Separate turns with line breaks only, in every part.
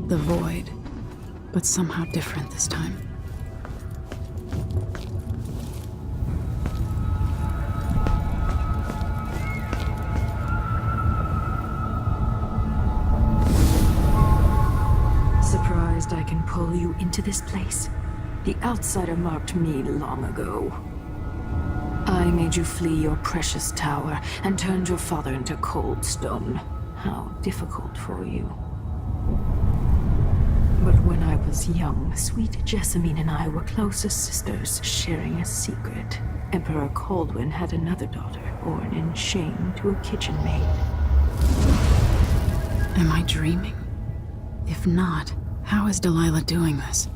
The void, but somehow different this time.
Surprised I can pull you into this place? The outsider marked me long ago. I made you flee your precious tower and turned your father into cold stone. How difficult for you. But when I was young, sweet Jessamine and I were close as sisters, sharing a secret. Emperor Kaldwin had another daughter, born in shame to a kitchen maid.
Am I dreaming? If not, how is Delilah doing this?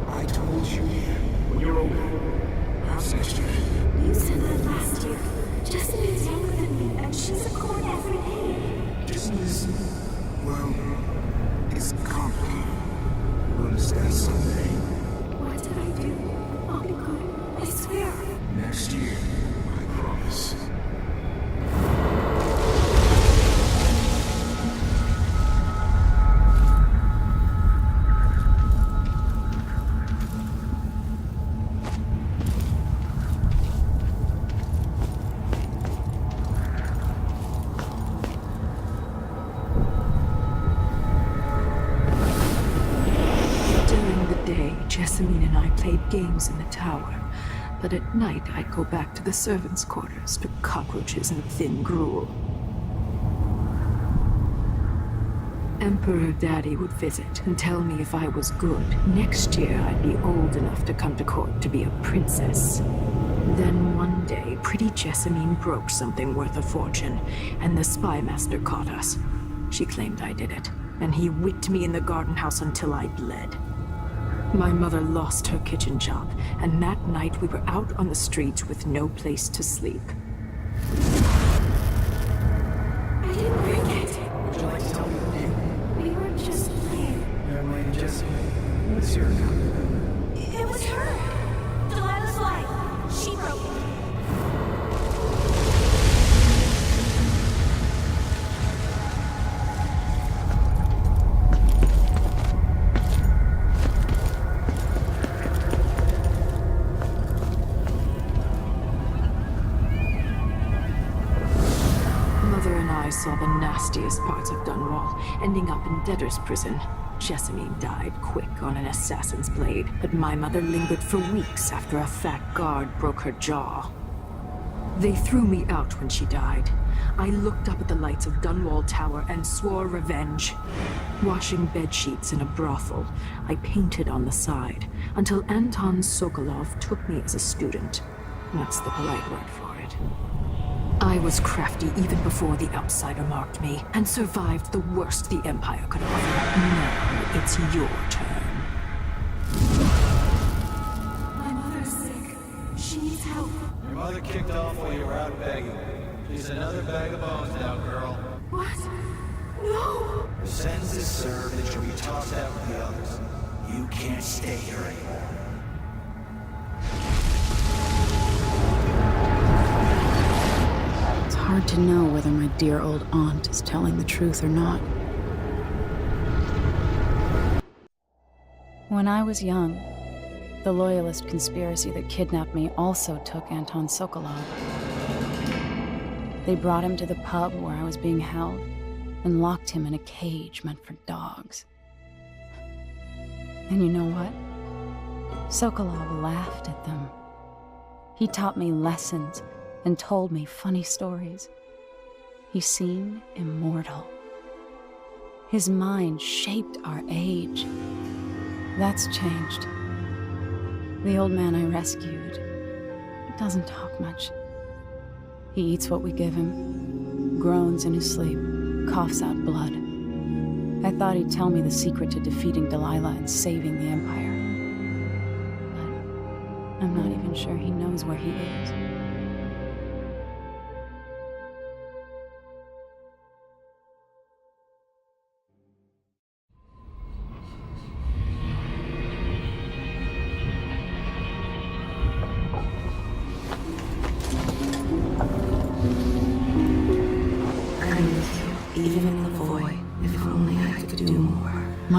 I told you, when you're older, how's next year?
You said that last year. Jessamine is younger than me, and she's a court every day.
Business, well, it's complicated. You'll understand someday.
What did I do? I'll be good. I swear.
Next year, I promise.
Jessamine and I played games in the tower, but at night I'd go back to the servants' quarters to cockroaches and thin gruel. Emperor Daddy would visit and tell me if I was good. Next year I'd be old enough to come to court to be a princess. Then one day, pretty Jessamine broke something worth a fortune, and the spy master caught us. She claimed I did it, and he whipped me in the garden house until I bled. My mother lost her kitchen job, and that night we were out on the streets with no place to sleep.
I didn't bring it.
Would you like to tell me your name?
We were just playing.
Your name, Jessamine. What's your account?
It was her. Delilah's life. She broke it.
Saw the nastiest parts of Dunwall, ending up in debtor's prison. Jessamine died quick on an assassin's blade, but my mother lingered for weeks after a fat guard broke her jaw. They threw me out when she died. I looked up at the lights of Dunwall Tower and swore revenge. Washing bedsheets in a brothel, I painted on the side, until Anton Sokolov took me as a student. That's the polite word for it. I was crafty even before the outsider marked me, and survived the worst the Empire could offer. Now it's your turn.
My mother's sick. She needs help.
Your mother kicked off while you were out begging. She's another bag of bones now, girl.
What? No!
Your sentence is served and you'll be tossed out with the others. You can't stay here anymore.
Hard to know whether my dear old aunt is telling the truth or not. When I was young, the Loyalist conspiracy that kidnapped me also took Anton Sokolov. They brought him to the pub where I was being held and locked him in a cage meant for dogs. And you know what? Sokolov laughed at them. He taught me lessons and told me funny stories. He seemed immortal. His mind shaped our age. That's changed. The old man I rescued doesn't talk much. He eats what we give him, groans in his sleep, coughs out blood. I thought he'd tell me the secret to defeating Delilah and saving the Empire. But I'm not even sure he knows where he is.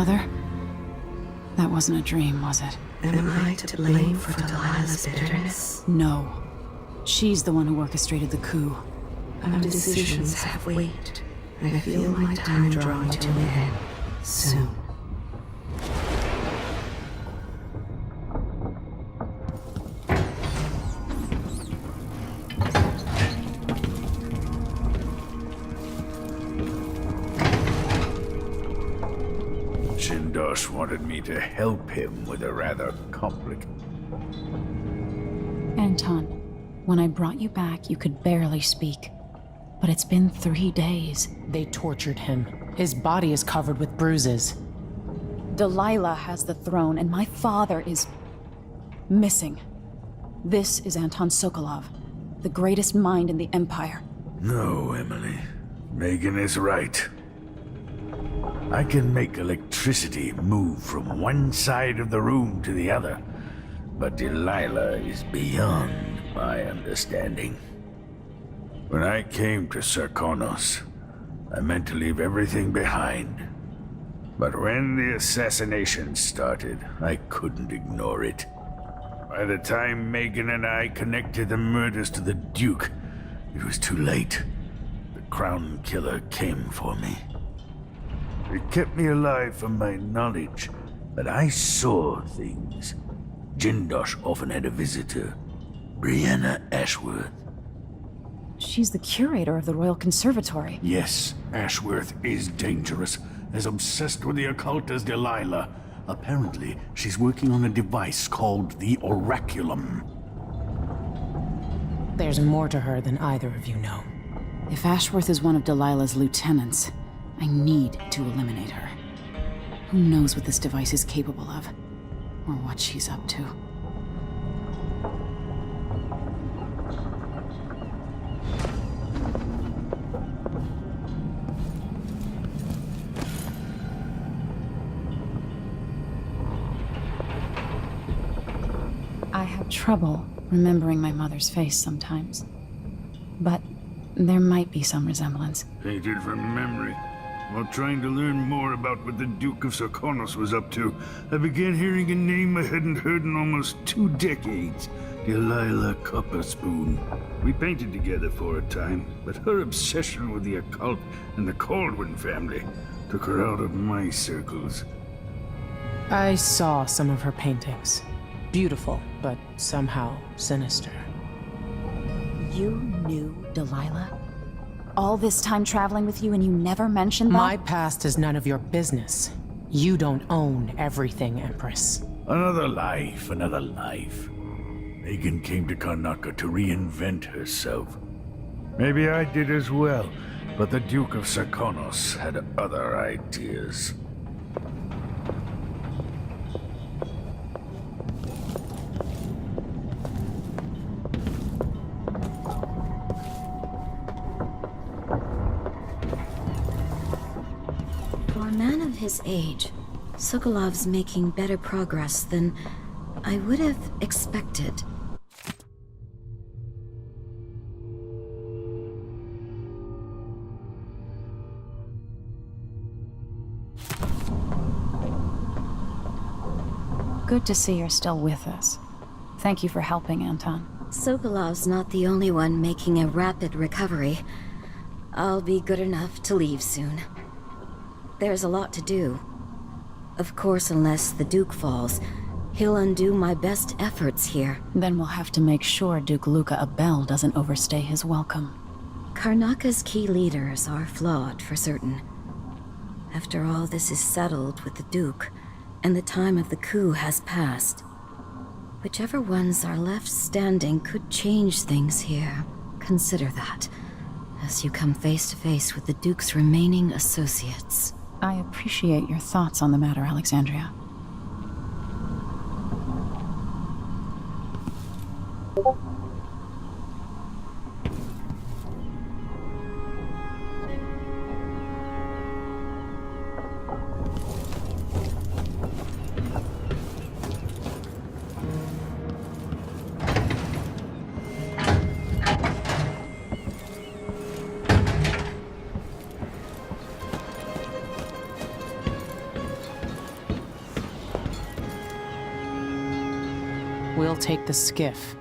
Mother? That wasn't a dream, was it?
Am I to blame for Delilah's bitterness?
No. She's the one who orchestrated the coup.
Our decisions have weight. I feel my time drawing to an end soon.
Jindosh wanted me to help him with a rather complicated...
Anton, when I brought you back, you could barely speak. But it's been 3 days.
They tortured him. His body is covered with bruises.
Delilah has the throne, and my father is... missing. This is Anton Sokolov, the greatest mind in the Empire.
No, Emily. Megan is right. I can make electricity move from one side of the room to the other, but Delilah is beyond my understanding. When I came to Sarkonos, I meant to leave everything behind. But when the assassination started, I couldn't ignore it. By the time Megan and I connected the murders to the Duke, it was too late. The Crown Killer came for me. It kept me alive from my knowledge, but I saw things. Jindosh often had a visitor, Brianna Ashworth.
She's the curator of the Royal Conservatory.
Yes, Ashworth is dangerous, as obsessed with the occult as Delilah. Apparently, she's working on a device called the Oraculum.
There's more to her than either of you know.
If Ashworth is one of Delilah's lieutenants, I need to eliminate her. Who knows what this device is capable of, or what she's up to. I have trouble remembering my mother's face sometimes, but there might be some resemblance.
Painted from memory. While trying to learn more about what the Duke of Sarkonos was up to, I began hearing a name I hadn't heard in almost 2 decades. Delilah Copperspoon. We painted together for a time, but her obsession with the occult and the Caldwin family took her out of my circles.
I saw some of her paintings. Beautiful, but somehow sinister.
You knew Delilah? All this time traveling with you and you never mentioned that?
My past is none of your business. You don't own everything, Empress.
Another life, another life. Megan came to Karnaca to reinvent herself. Maybe I did as well, but the Duke of Sarkonos had other ideas.
For a man of his age, Sokolov's making better progress than I would have expected.
Good to see you're still with us. Thank you for helping, Anton.
Sokolov's not the only one making a rapid recovery. I'll be good enough to leave soon. There's a lot to do. Of course, unless the Duke falls, he'll undo my best efforts here.
Then we'll have to make sure Duke Luca Abel doesn't overstay his welcome.
Karnaca's key leaders are flawed, for certain. After all this is settled with the Duke, and the time of the coup has passed, whichever ones are left standing could change things here. Consider that, as you come face to face with the Duke's remaining associates.
I appreciate your thoughts on the matter, Alexandria.
We'll take the skiff.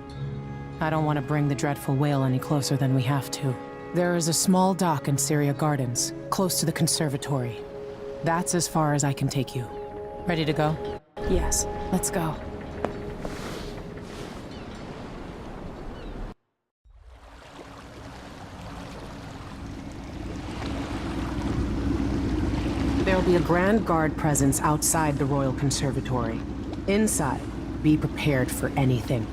I don't want to bring the dreadful whale any closer than we have to. There is a small dock in Syria Gardens, close to the conservatory. That's as far as I can take you. Ready to go?
Yes, let's go.
There'll be a Grand Guard presence outside the Royal Conservatory. Inside, be prepared for anything.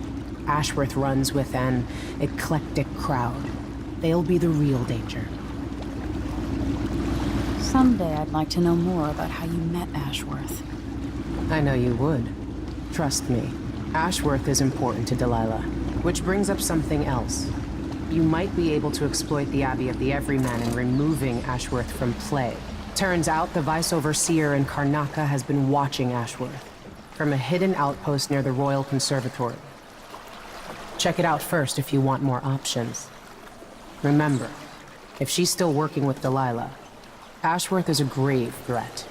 Ashworth runs with an eclectic crowd. They'll be the real danger.
Someday I'd like to know more about how you met Ashworth.
I know you would. Trust me. Ashworth is important to Delilah. Which brings up something else. You might be able to exploit the Abbey of the Everyman in removing Ashworth from play. Turns out the Vice Overseer in Karnaca has been watching Ashworth from a hidden outpost near the Royal Conservatory. Check it out first if you want more options. Remember, if she's still working with Delilah, Ashworth is a grave threat.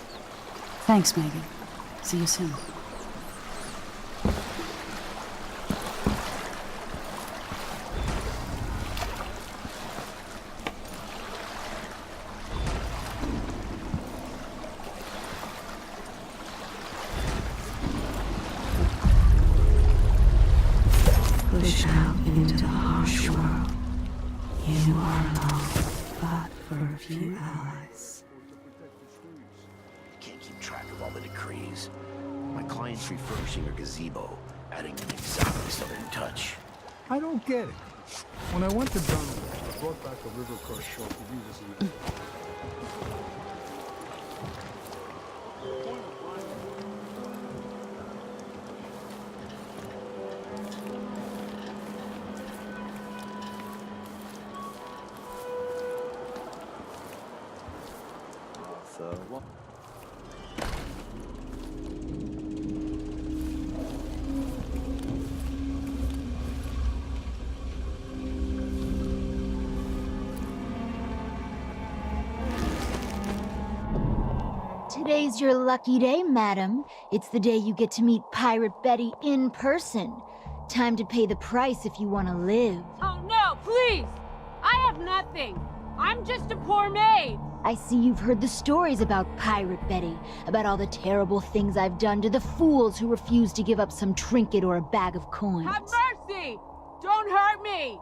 Thanks, Megan. See you soon.
Push out into the harsh world. You are alone, but for a few allies.
Can't keep track of all the decrees. My client's refurbishing her gazebo, adding an exotic southern touch.
I don't get it. When I went to Dishonoured, I brought back a river crush shark to use as an
What?
Today's your lucky day, madam. It's the day you get to meet Pirate Betty in person. Time to pay the price if you want to live.
Oh no, please! I have nothing. I'm just a poor maid.
I see you've heard the stories about Pirate Betty, about all the terrible things I've done to the fools who refuse to give up some trinket or a bag of coins.
Have mercy! Don't hurt me!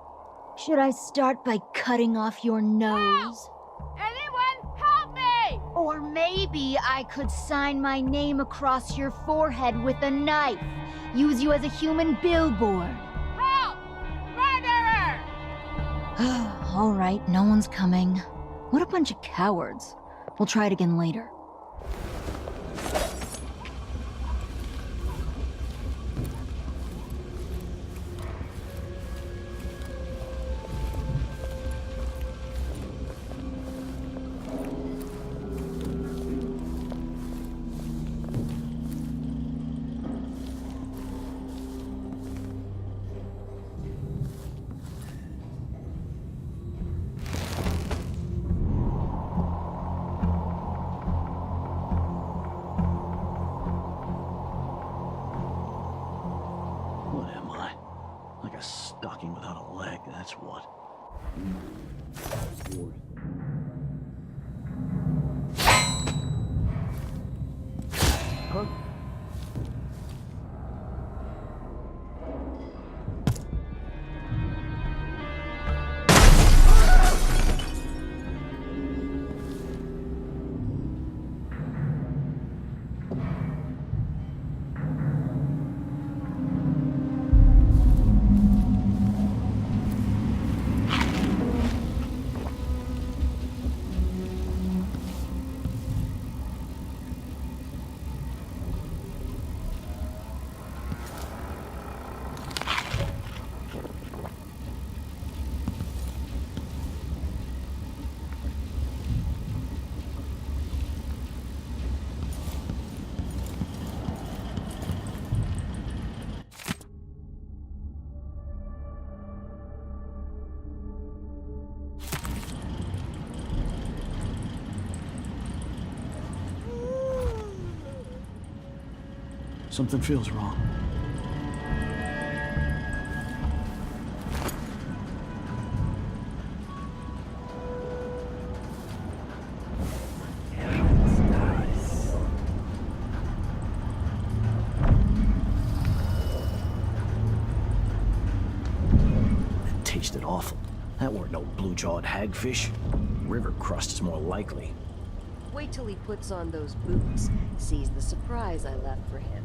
Should I start by cutting off your nose?
Help! Anyone help me!
Or maybe I could sign my name across your forehead with a knife. Use you as a human billboard.
Help! Murderer!
All right, no one's coming. What a bunch of cowards. We'll try it again later.
What am I? Like a stocking without a leg, that's what. Huh? Something feels wrong. tasted awful. That weren't no blue-jawed hagfish. River crust is more likely.
Wait till he puts on those boots, sees the surprise I left for him.